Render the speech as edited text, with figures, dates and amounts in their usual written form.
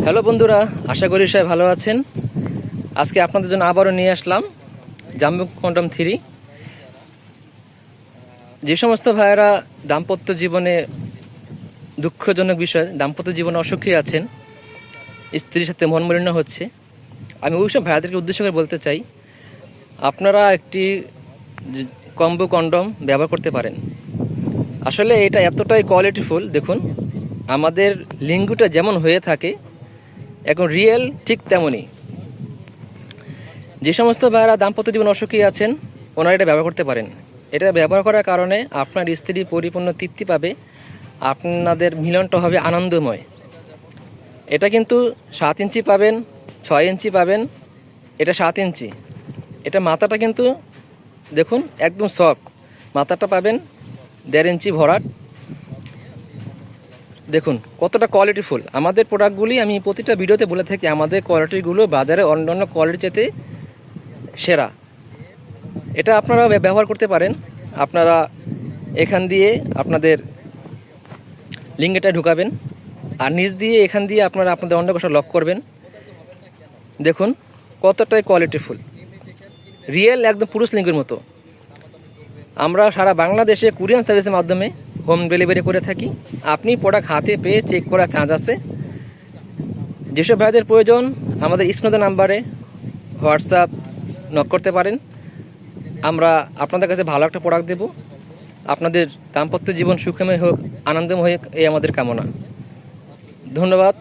Hello বন্ধুরা, আশা করি সবাই ভালো আছেন। আজকে আপনাদের জন্য আবারও নিয়ে আসলাম জাম্বো কন্ডম 3। যে সমস্ত ভাইয়েরা দাম্পত্য জীবনে দুঃখজনক বিষয়, দাম্পত্য জীবনে অসুখী আছেন, স্ত্রীর সাথে মনমালিন্য হচ্ছে, আমি ওই সব ভাইয়াদেরকে উদ্দেশ্য করে বলতে চাই, আপনারা একটি কম্বো কন্ডম ব্যবহার করতে পারেন। আসলে এটা এতটাই কোয়ালিটিফুল, দেখুন আমাদের লিঙ্গুটা যেমন হয়ে থাকে এখন রিয়েল ঠিক তেমনই। যে সমস্ত ভাইয়েরা দাম্পত্য জীবন অসুখী আছেন ওনারা এটা ব্যবহার করতে পারেন। এটা ব্যবহার করার কারণে আপনার স্ত্রী পরিপূর্ণ তৃপ্তি পাবে, আপনাদের মিলনটা হবে আনন্দময়। এটা কিন্তু 7 ইঞ্চি পাবেন, 6 ইঞ্চি পাবেন, এটা 7 ইঞ্চি। এটা মাথাটা কিন্তু দেখুন একদম সফট, মাথাটা পাবেন 1.5 ইঞ্চি ভরাট। দেখুন কতটা কোয়ালিটিফুল আমাদের প্রোডাক্টগুলি। আমি প্রতিটা ভিডিওতে বলে থাকি আমাদের কোয়ালিটিগুলো বাজারে অন্যান্য কোয়ালিটির চেয়ে সেরা। এটা আপনারা ব্যবহার করতে পারেন। আপনারা এখান দিয়ে আপনাদের লিঙ্গটা ঢুকাবেন আর নিচ দিয়ে এখান দিয়ে আপনারা আপনাদের অন্ডকোষটা লক করবেন। দেখুন কতটাই কোয়ালিটিফুল, রিয়েল একদম পুরুষ লিঙ্গের মতো। আমরা সারা বাংলাদেশে কুরিয়ার সার্ভিসের মাধ্যমে হোম ডেলিভারি করে থাকি। আপনি প্রোডাক্ট হাতে পেয়ে চেক করার চান্স আছে। যেসব ভাইদের প্রয়োজন আমাদের স্ক্রিনে নাম্বারে হোয়াটসঅ্যাপ নক করতে পারেন। আমরা আপনাদের কাছে ভালো একটা প্রোডাক্ট দেব। আপনাদের দাম্পত্য জীবন সুখময় হোক, আনন্দময় হোক, এই আমাদের কামনা। ধন্যবাদ।